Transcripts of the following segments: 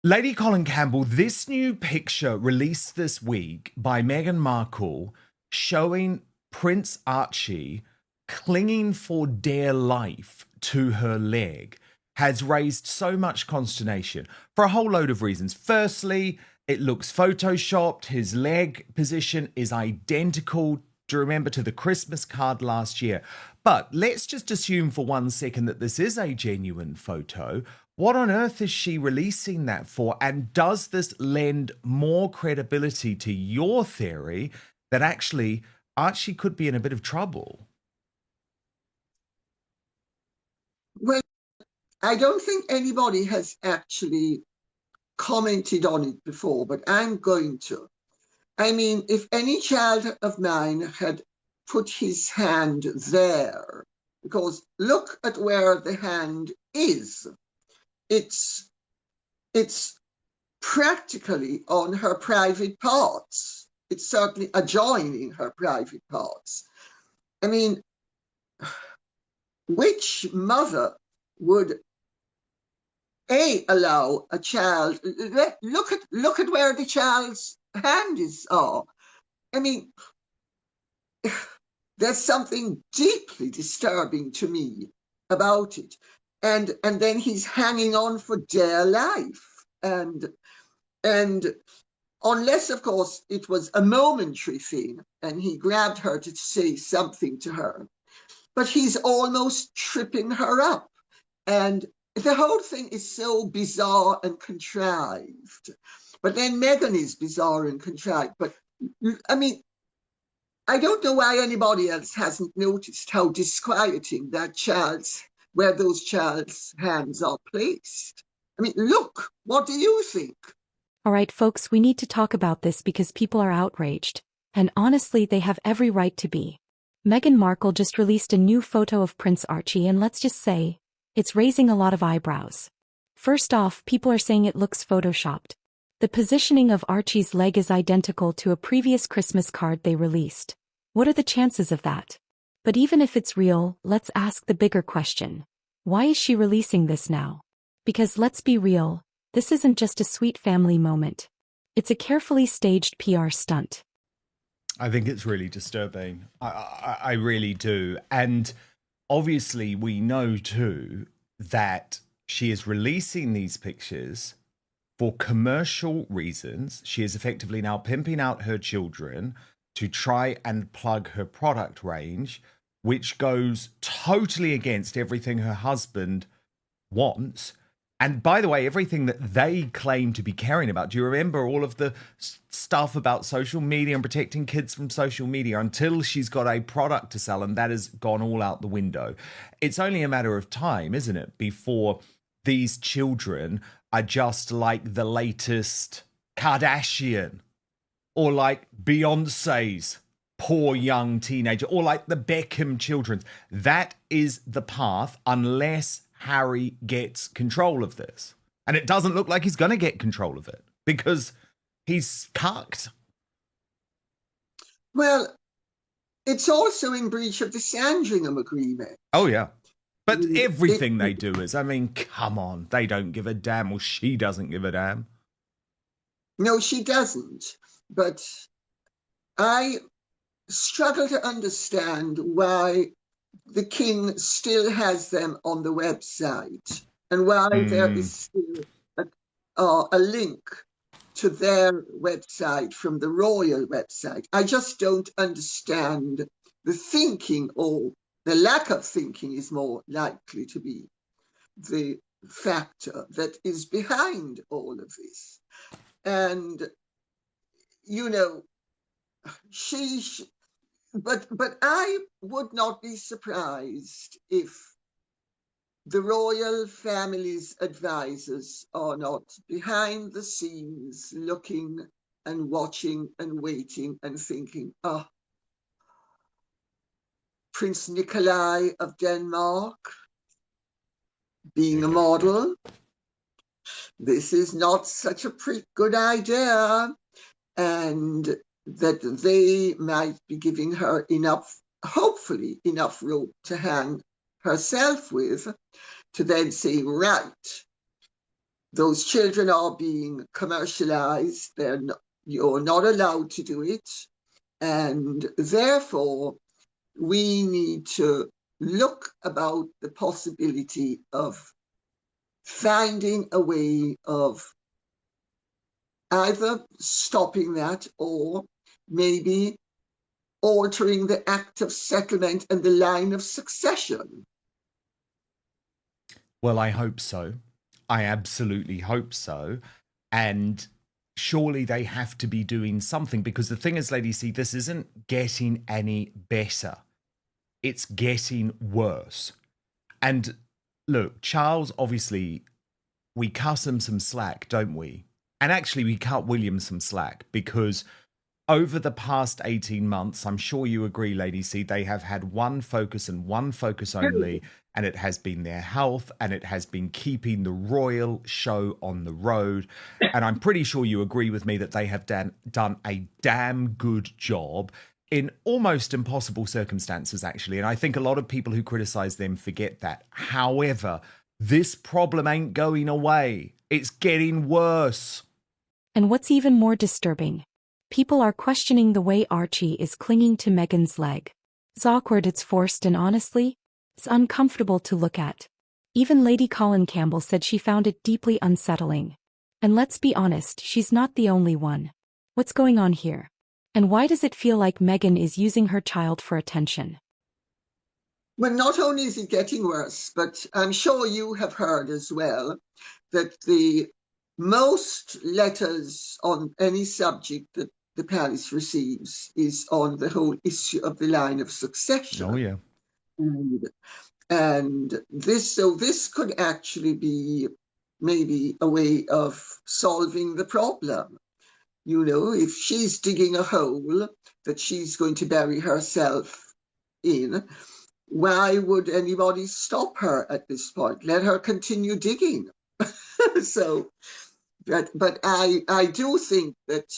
Lady Colin Campbell, this new picture released this week by Meghan Markle showing Prince Archie clinging for dear life to her leg has raised so much consternation for a whole load of reasons. Firstly, it looks photoshopped. His leg position is identical, do you remember, to the Christmas card last year. But let's just assume for 1 second that this is a genuine photo. What on earth is she releasing that for? And does this lend more credibility to your theory that actually Archie could be in a bit of trouble? Well, I don't think anybody has actually commented on it before, but I'm going to. I mean, if any child of mine had put his hand there, because look at where the hand is. It's practically on her private parts. It's certainly adjoining her private parts. I mean, which mother would allow a child look at where the child's hand is are. I mean, there's something deeply disturbing to me about it. And then he's hanging on for dear life. And unless, of course, it was a momentary thing and he grabbed her to say something to her. But he's almost tripping her up. And the whole thing is so bizarre and contrived. But then Meghan is bizarre and contrived. But I mean, I don't know why anybody else hasn't noticed how disquieting where those child's hands are placed. I mean, look, what do you think? All right, folks, we need to talk about this because people are outraged. And honestly, they have every right to be. Meghan Markle just released a new photo of Prince Archie, and let's just say, it's raising a lot of eyebrows. First off, people are saying it looks photoshopped. The positioning of Archie's leg is identical to a previous Christmas card they released. What are the chances of that? But even if it's real, let's ask the bigger question. Why is she releasing this now? Because let's be real, this isn't just a sweet family moment. It's a carefully staged PR stunt. I think it's really disturbing. I really do. And obviously we know too that she is releasing these pictures for commercial reasons. She is effectively now pimping out her children to try and plug her product range, which goes totally against everything her husband wants. And by the way, everything that they claim to be caring about. Do you remember all of the stuff about social media and protecting kids from social media until she's got a product to sell, and that has gone all out the window? It's only a matter of time, isn't it, before these children are just like the latest Kardashian or like Beyonce's poor young teenager or like the Beckham children. That is the path unless Harry gets control of this. And it doesn't look like he's going to get control of it because he's cucked. Well, it's also in breach of the Sandringham Agreement. Oh, yeah. But everything they do is, I mean, come on. They don't give a damn, or she doesn't give a damn. No, she doesn't. But I struggle to understand why the king still has them on the website and why there is still a link to their website from the royal website. I just don't understand the thinking, or the lack of thinking is more likely to be the factor that is behind all of this. And, you know, but I would not be surprised if the royal family's advisors are not behind the scenes looking and watching and waiting and thinking, Prince Nikolai of Denmark being a model, this is not such a good idea. And that they might be giving her hopefully enough rope to hang herself with, to then say, right, those children are being commercialized. You're not allowed to do it. And therefore, we need to look about the possibility of finding a way of either stopping that or maybe altering the act of settlement and the line of succession. Well, I hope so. I absolutely hope so. And surely they have to be doing something, because the thing is, Lady C, this isn't getting any better. It's getting worse. And look, Charles, obviously, we cut him some slack, don't we? And actually, we cut William some slack, because over the past 18 months, I'm sure you agree, Lady C, they have had one focus and one focus only, and it has been their health, and it has been keeping the royal show on the road. And I'm pretty sure you agree with me that they have done a damn good job in almost impossible circumstances, actually. And I think a lot of people who criticize them forget that. However, this problem ain't going away. It's getting worse. And what's even more disturbing, people are questioning the way Archie is clinging to Meghan's leg. It's awkward, it's forced, and honestly, it's uncomfortable to look at. Even Lady Colin Campbell said she found it deeply unsettling. And let's be honest, she's not the only one. What's going on here? And why does it feel like Meghan is using her child for attention? Well, not only is it getting worse, but I'm sure you have heard as well that the most letters on any subject that the palace receives is on the whole issue of the line of succession. Oh, yeah. And this could actually be maybe a way of solving the problem. You know, if she's digging a hole that she's going to bury herself in, why would anybody stop her at this point? Let her continue digging. So, but I do think that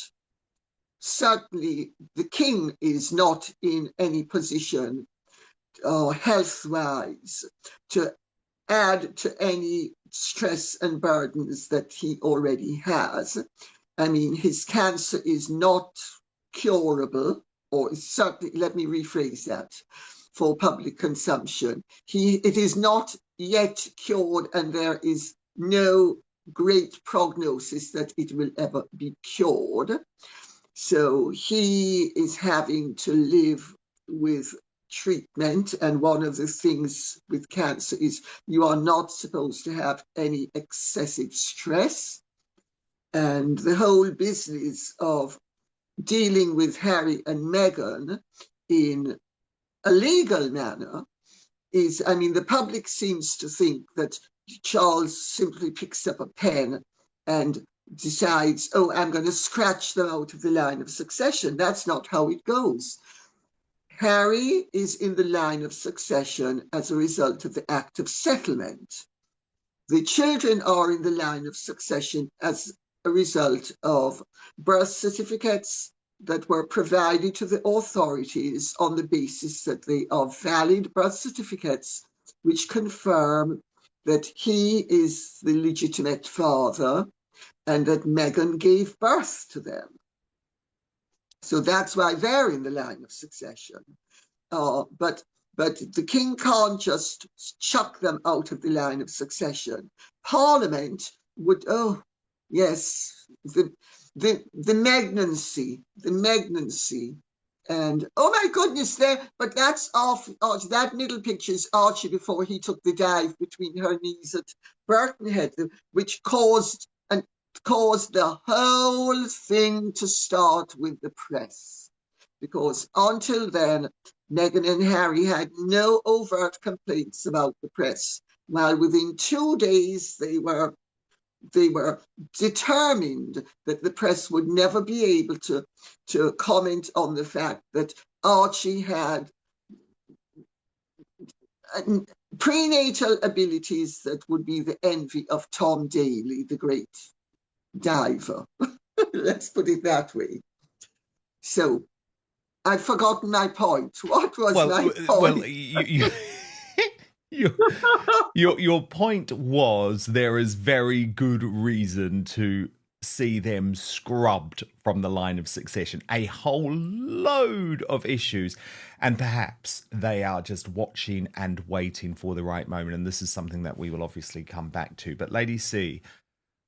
certainly the king is not in any position health-wise to add to any stress and burdens that he already has. I mean, his cancer is not curable, or certainly, let me rephrase that, for public consumption. It is not yet cured, and there is no great prognosis that it will ever be cured. So he is having to live with treatment, and one of the things with cancer is you are not supposed to have any excessive stress. And the whole business of dealing with Harry and Meghan in a legal manner is, I mean, the public seems to think that Charles simply picks up a pen and decides, oh, I'm going to scratch them out of the line of succession. That's not how it goes. Harry is in the line of succession as a result of the act of settlement. The children are in the line of succession as a result of birth certificates that were provided to the authorities on the basis that they are valid birth certificates which confirm that he is the legitimate father and that Meghan gave birth to them. So that's why they're in the line of succession. But the king can't just chuck them out of the line of succession. Parliament would, oh, yes, the magnancy, and oh my goodness, but that's off. That middle picture is Archie before he took the dive between her knees at Birkenhead, which caused the whole thing to start with the press, because until then, Meghan and Harry had no overt complaints about the press, while within 2 days they were determined that the press would never be able to comment on the fact that Archie had prenatal abilities that would be the envy of Tom Daley, the great diver. Let's put it that way. So I've forgotten my point. What was my point? Well, your, your point was there is very good reason to see them scrubbed from the line of succession. A whole load of issues. And perhaps they are just watching and waiting for the right moment. And this is something that we will obviously come back to. But Lady C,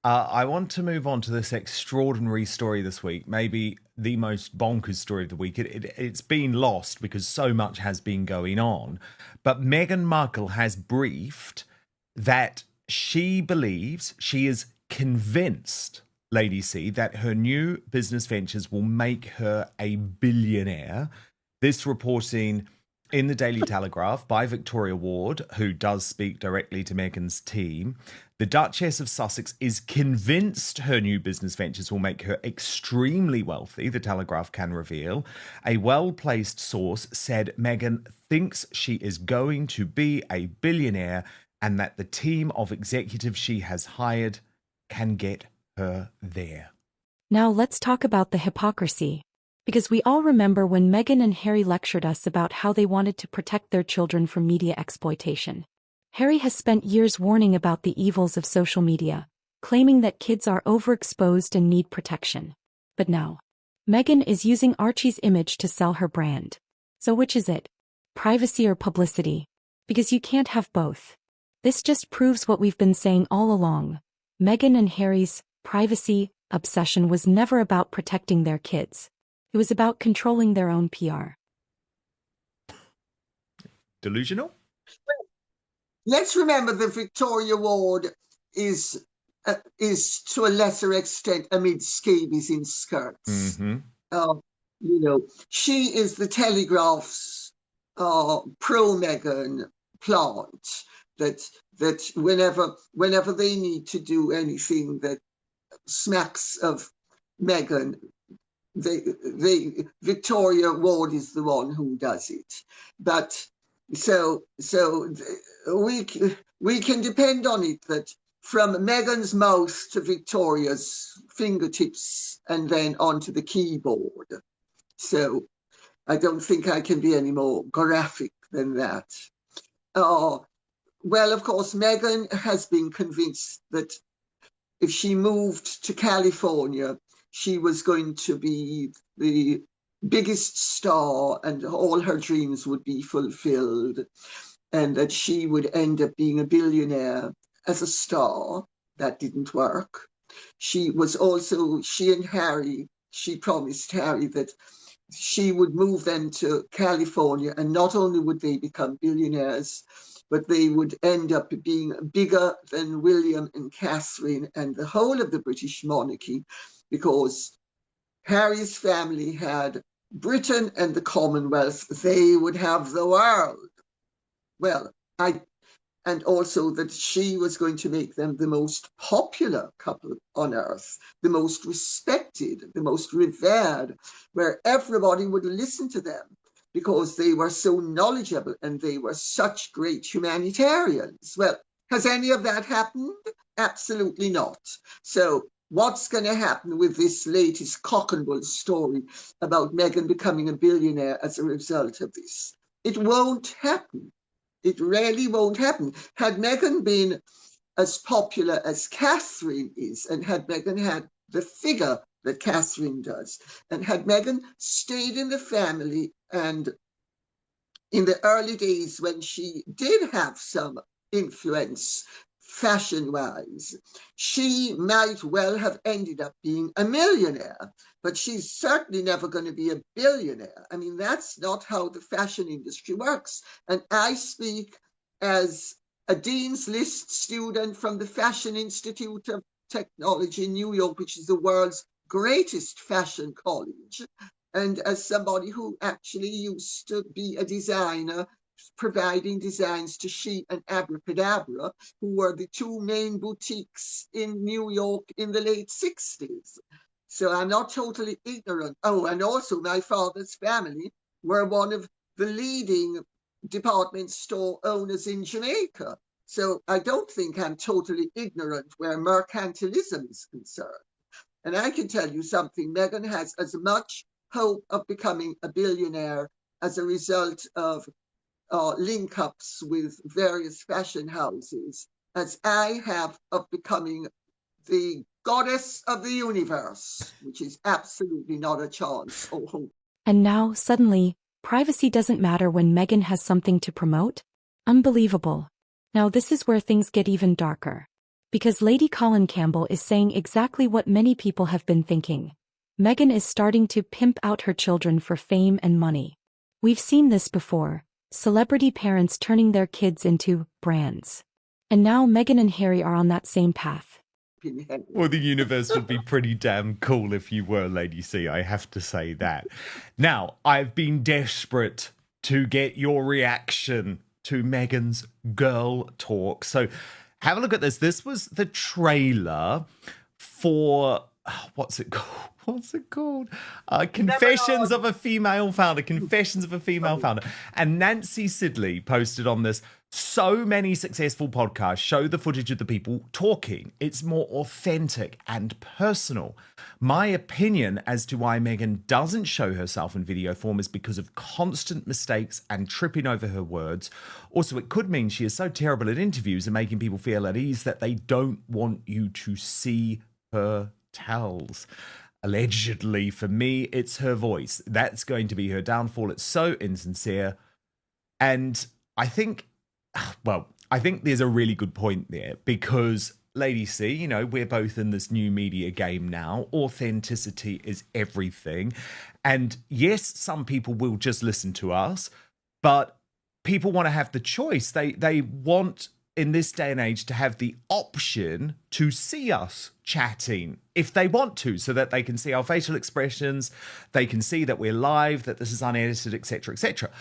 I want to move on to this extraordinary story this week, maybe the most bonkers story of the week. It's been lost because so much has been going on. But Meghan Markle has briefed that she believes, she is convinced, Lady C, that her new business ventures will make her a billionaire. This reporting in the Daily Telegraph by Victoria Ward, who does speak directly to Meghan's team. The Duchess of Sussex is convinced her new business ventures will make her extremely wealthy, the Telegraph can reveal. A well-placed source said Meghan thinks she is going to be a billionaire and that the team of executives she has hired can get her there. Now let's talk about the hypocrisy. Because we all remember when Meghan and Harry lectured us about how they wanted to protect their children from media exploitation. Harry has spent years warning about the evils of social media, claiming that kids are overexposed and need protection. But now, Meghan is using Archie's image to sell her brand. So which is it? Privacy or publicity? Because you can't have both. This just proves what we've been saying all along. Meghan and Harry's privacy obsession was never about protecting their kids. It was about controlling their own PR. Delusional? Let's remember that Victoria Ward is to a lesser extent amid scabies in skirts. She is the Telegraph's pro-Meghan plant that whenever they need to do anything that smacks of Meghan, Victoria Ward is the one who does it. But so we can depend on it that from Meghan's mouth to Victoria's fingertips and then onto the keyboard. So I don't think I can be any more graphic than that. Well, of course, Meghan has been convinced that if she moved to California, she was going to be the biggest star and all her dreams would be fulfilled, and that she would end up being a billionaire as a star. That didn't work. She and Harry, she promised Harry that she would move them to California, and not only would they become billionaires, but they would end up being bigger than William and Catherine and the whole of the British monarchy, because Harry's family had Britain and the Commonwealth. They would have the world. Well, and also that she was going to make them the most popular couple on earth, the most respected, the most revered, where everybody would listen to them because they were so knowledgeable and they were such great humanitarians. Well, has any of that happened? Absolutely not. So what's going to happen with this latest cock and bull story about Meghan becoming a billionaire as a result of this? It won't happen. It really won't happen. Had Meghan been as popular as Catherine is, and had Meghan had the figure that Catherine does, and had Meghan stayed in the family, and in the early days when she did have some influence fashion-wise, she might well have ended up being a millionaire, but she's certainly never going to be a billionaire. I mean, that's not how the fashion industry works. And I speak as a Dean's List student from the Fashion Institute of Technology in New York, which is the world's greatest fashion college, and as somebody who actually used to be a designer, providing designs to She and Abracadabra, who were the two main boutiques in New York in the late 60s. So I'm not totally ignorant. Oh, and also my father's family were one of the leading department store owners in Jamaica. So I don't think I'm totally ignorant where mercantilism is concerned. And I can tell you something, Meghan has as much hope of becoming a billionaire as a result of link-ups with various fashion houses as I have of becoming the goddess of the universe, which is absolutely not a chance or hope. And now, suddenly, privacy doesn't matter when Meghan has something to promote? Unbelievable. Now this is where things get even darker. Because Lady Colin Campbell is saying exactly what many people have been thinking. Meghan is starting to pimp out her children for fame and money. We've seen this before, celebrity parents turning their kids into brands. And now Meghan and Harry are on that same path. Well, the universe would be pretty damn cool if you were Lady C, I have to say that. Now, I've been desperate to get your reaction to Meghan's girl talk. So have a look at this. This was the trailer for, what's it called? Confessions of a Female Founder. Confessions of a Female Founder. And Nancy Sidley posted on this. So many successful podcasts show the footage of the people talking. It's more authentic and personal. My opinion as to why Meghan doesn't show herself in video form is because of constant mistakes and tripping over her words. Also, it could mean she is so terrible at interviews and making people feel at ease that they don't want you to see her tells. Allegedly, for me, it's her voice. That's going to be her downfall. It's so insincere. And I think there's a really good point there because, Lady C, we're both in this new media game now. Authenticity is everything. And yes, some people will just listen to us, but people want to have the choice. They want, in this day and age, to have the option to see us chatting if they want to, so that they can see our facial expressions, they can see that we're live, that this is unedited, etc., etc.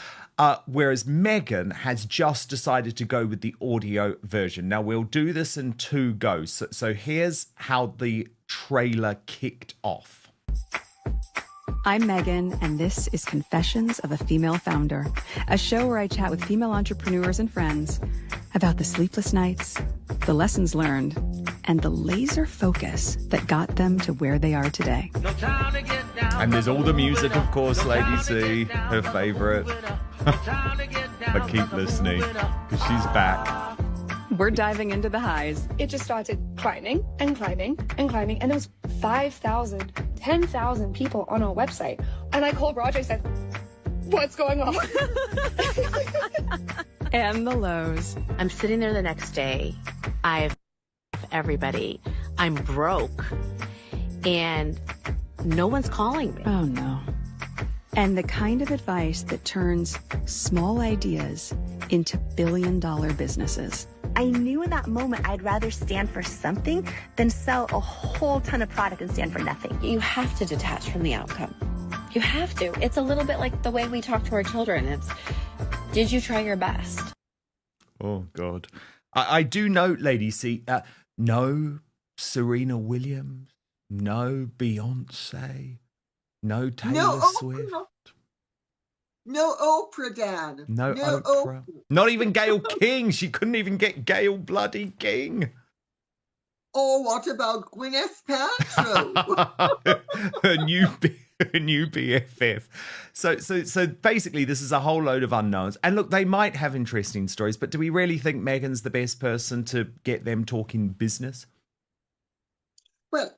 Whereas Meghan has just decided to go with the audio version. Now, we'll do this in two goes. So here's how the trailer kicked off. I'm Meghan, and this is Confessions of a Female Founder, a show where I chat with female entrepreneurs and friends about the sleepless nights, the lessons learned, and the laser focus that got them to where they are today. And there's all the music, of course, Lady C, her favorite. But keep listening, because she's back. We're diving into the highs. It just started climbing and climbing and climbing, and there was 5,000, 10,000 people on our website. And I called Roger, I said, what's going on? And the lows. I'm sitting there the next day. I've everybody. I'm broke. And no one's calling me. Oh, no. And the kind of advice that turns small ideas into billion-dollar businesses. I knew in that moment I'd rather stand for something than sell a whole ton of product and stand for nothing. You have to detach from the outcome. You have to. It's a little bit like the way we talk to our children. It's, did you try your best? Oh, God. I do note, Lady C, no Serena Williams, no Beyonce, no Taylor Swift. No Oprah, Dan. No Oprah. Not even Gayle King. She couldn't even get Gayle bloody King. Or what about Gwyneth Paltrow? her new BFF. So basically, this is a whole load of unknowns. And look, they might have interesting stories, but do we really think Meghan's the best person to get them talking business? Well,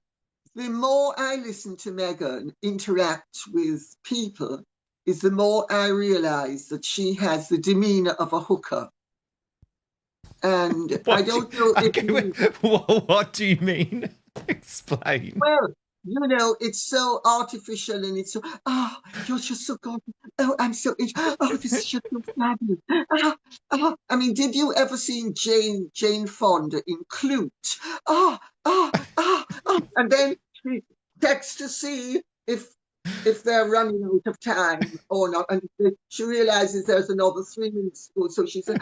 the more I listen to Meghan interact with people, is the more I realise that she has the demeanour of a hooker. And I don't know if what do you mean? Explain. Well, it's so artificial and it's so, you're just so gorgeous. Oh, I'm so, this is just so fabulous. I mean, did you ever see Jane Fonda in Clute? And then she checks to see if they're running out of time or not, and she realizes there's another 3 minutes to go, so she said,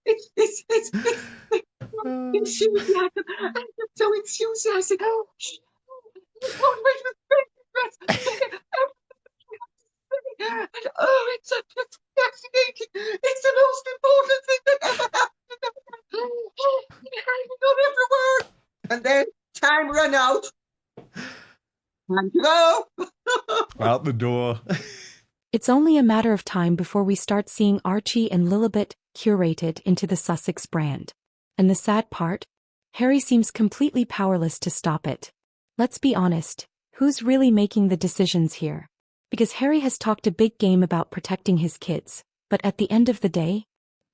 it's enthusiasm. I'm so enthusiastic. Oh, it's fascinating. It's the most important thing that ever happened. I got every word. And then time ran out. Time to go. Out the door. It's only a matter of time before we start seeing Archie and Lilibet curated into the Sussex brand. And the sad part? Harry seems completely powerless to stop it. Let's be honest, who's really making the decisions here? Because Harry has talked a big game about protecting his kids, but at the end of the day,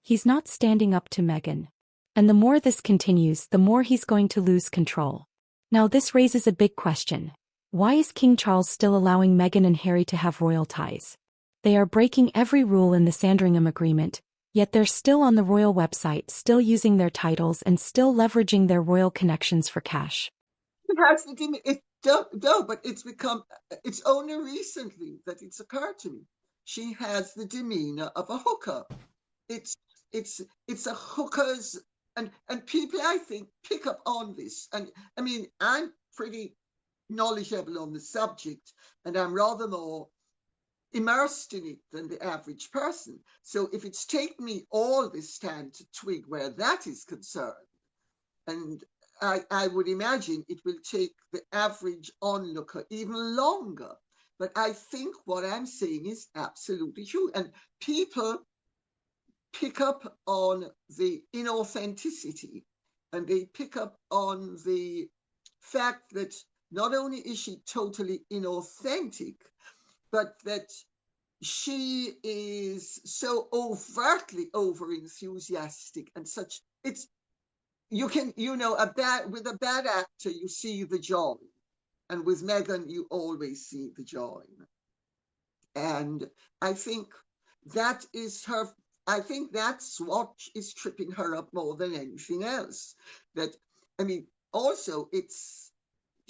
he's not standing up to Meghan. And the more this continues, the more he's going to lose control. Now this raises a big question. Why is King Charles still allowing Meghan and Harry to have royal ties? They are breaking every rule in the Sandringham Agreement, yet they're still on the royal website, still using their titles and still leveraging their royal connections for cash. But it's only recently that it's occurred to me. She has the demeanor of a hooker. It's a hooker's, and people, I think, pick up on this. And I mean, I'm pretty knowledgeable on the subject, and I'm rather more immersed in it than the average person. So if it's taken me all this time to twig where that is concerned, and I would imagine it will take the average onlooker even longer. But I think what I'm saying is absolutely true. And people pick up on the inauthenticity, and they pick up on the fact that not only is she totally inauthentic, but that she is so overtly over-enthusiastic and such. It's, you can, with a bad actor, you see the joy. And with Meghan, you always see the joy. And I think that is her, I think that's what is tripping her up more than anything else. That, I mean, also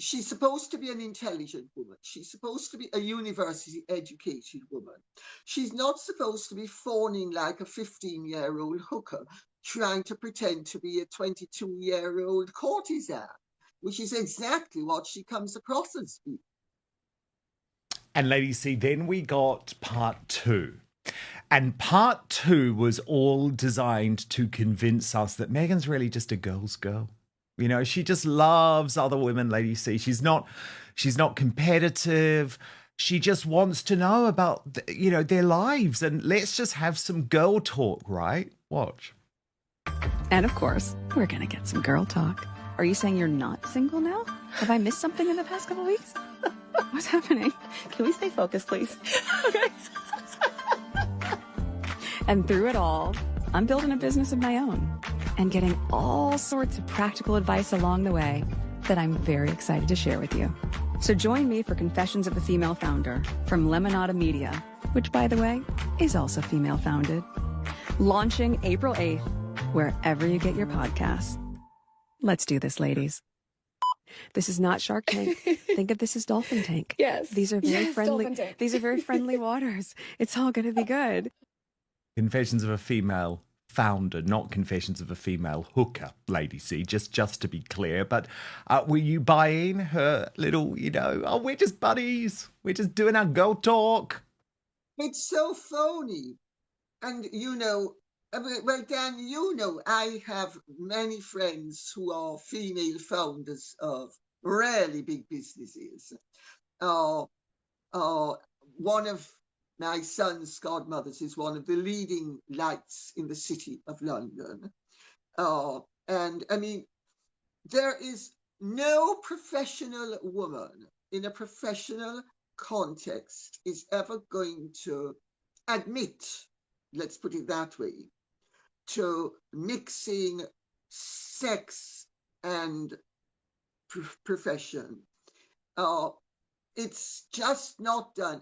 she's supposed to be an intelligent woman. She's supposed to be a university educated woman. She's not supposed to be fawning like a 15-year-old hooker, trying to pretend to be a 22-year-old courtesan, which is exactly what she comes across as being. And Lady C, then we got part 2. And part 2 was all designed to convince us that Meghan's really just a girl's girl. You know, she just loves other women, Lady C. She's not competitive. She just wants to know about, their lives. And let's just have some girl talk, right? Watch. And of course, we're gonna get some girl talk. Are you saying you're not single now? Have I missed something in the past couple weeks? What's happening? Can we stay focused, please? Okay. And through it all, I'm building a business of my own and getting all sorts of practical advice along the way that I'm very excited to share with you. So join me for Confessions of a Female Founder from Lemonada Media, which, by the way, is also female-founded. Launching April 8th, wherever you get your podcasts. Let's do this, ladies. This is not Shark Tank. Think of this as Dolphin Tank. Yes. These are very friendly. Dolphin Tank. These are very friendly waters. It's all going to be good. Confessions of a Female Founder, not Confessions of a Female Hooker, Lady C, just to be clear. But were you buying her little, we're just buddies. We're just doing our girl talk. It's so phony. And, well, Dan, I have many friends who are female founders of really big businesses. One of my son's godmothers is one of the leading lights in the city of London. And I mean, there is no professional woman in a professional context is ever going to admit, let's put it that way, to mixing sex and profession. It's just not done.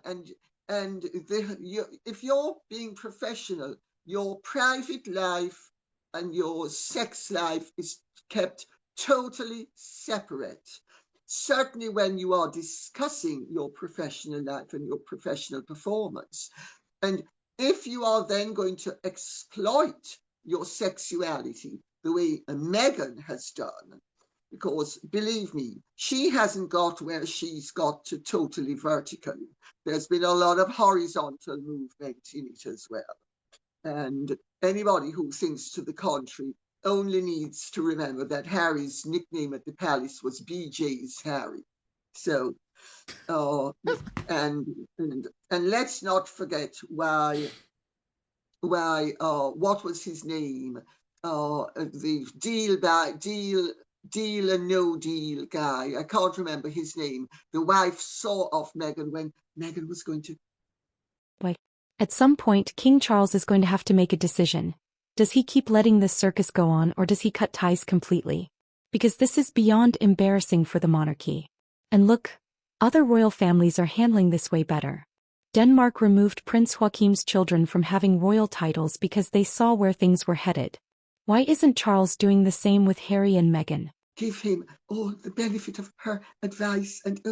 And if you're being professional, your private life and your sex life is kept totally separate. Certainly when you are discussing your professional life and your professional performance. And if you are then going to exploit your sexuality the way Meghan has done, because believe me, she hasn't got where she's got to totally vertically. There's been a lot of horizontal movement in it as well. And anybody who thinks to the contrary only needs to remember that Harry's nickname at the palace was BJ's Harry. So, uh, and, and let's not forget why what was his name? The deal and no deal guy. I can't remember his name. The wife saw off Meghan when Meghan was going to. At some point, King Charles is going to have to make a decision. Does he keep letting this circus go on, or does he cut ties completely? Because this is beyond embarrassing for the monarchy. And look, other royal families are handling this way better. Denmark removed Prince Joachim's children from having royal titles because they saw where things were headed. Why isn't Charles doing the same with Harry and Meghan? Give him all the benefit of her advice, and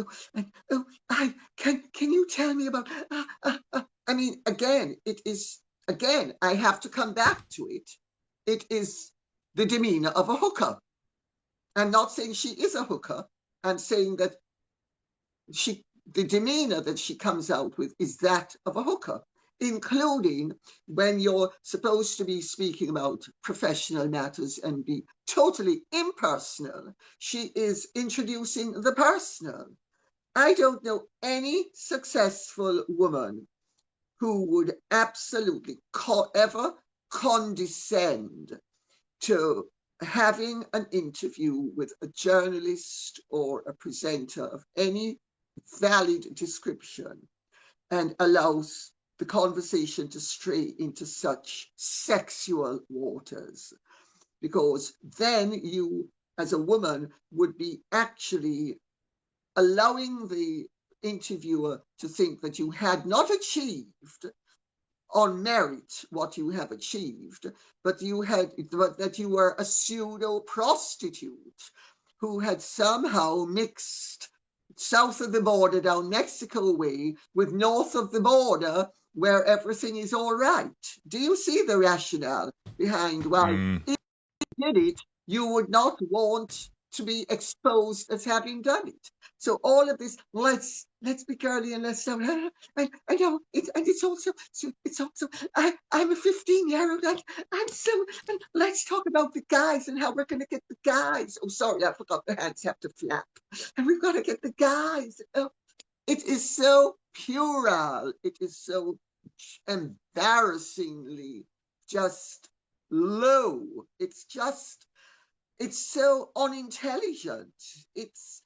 can you tell me about? I mean, again, I have to come back to it. It is the demeanor of a hooker. I'm not saying she is a hooker. I'm saying that the demeanor that she comes out with is that of a hooker, including when you're supposed to be speaking about professional matters and be totally impersonal. She is introducing the personal. I don't know any successful woman who would absolutely ever condescend to having an interview with a journalist or a presenter of any valid description and allows the conversation to stray into such sexual waters, because then you as a woman would be actually allowing the interviewer to think that you had not achieved on merit what you have achieved, but that you were a pseudo prostitute who had somehow mixed south of the border down Mexico way with north of the border where everything is all right. Do you see the rationale behind why if you did it, you would not want to be exposed as having done it? So all of this, let's be girly and let's I know it's also I'm a 15-year-old and let's talk about the guys and how we're going to get the guys. Oh, sorry, I forgot the hands have to flap, and we've got to get the guys. Oh, it is so puerile. It is so embarrassingly just low. It's so unintelligent. It's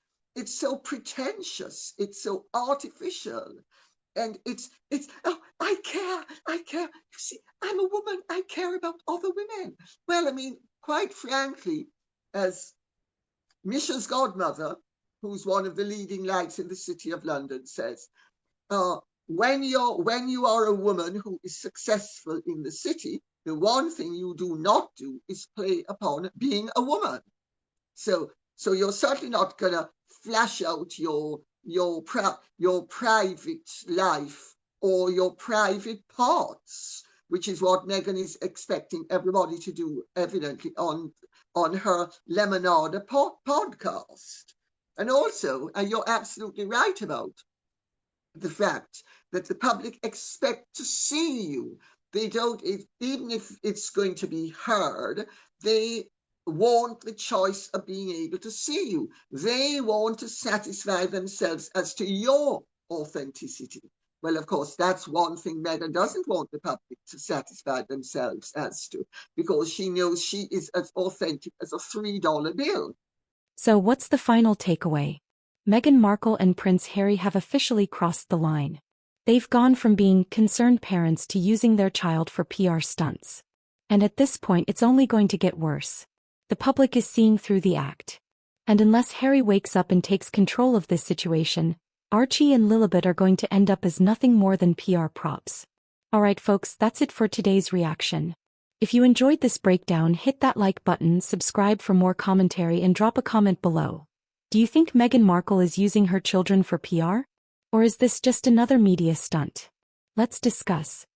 so pretentious. It's so artificial. And I care. You see, I'm a woman. I care about other women. Well, I mean, quite frankly, as Misha's godmother, who's one of the leading lights in the City of London, says, when you are a woman who is successful in the city, the one thing you do not do is play upon being a woman. So you're certainly not gonna flash out your private life or your private parts, which is what Meghan is expecting everybody to do, evidently on her Lemonade podcast. And also, you're absolutely right about the fact that the public expect to see you. They don't, even if it's going to be heard, they want the choice of being able to see you. They want to satisfy themselves as to your authenticity. Well, of course, that's one thing Meghan doesn't want the public to satisfy themselves as to, because she knows she is as authentic as a $3 bill. So what's the final takeaway? Meghan Markle and Prince Harry have officially crossed the line. They've gone from being concerned parents to using their child for PR stunts. And at this point, it's only going to get worse. The public is seeing through the act. And unless Harry wakes up and takes control of this situation, Archie and Lilibet are going to end up as nothing more than PR props. Alright folks, that's it for today's reaction. If you enjoyed this breakdown, hit that like button, subscribe for more commentary, and drop a comment below. Do you think Meghan Markle is using her children for PR? Or is this just another media stunt? Let's discuss.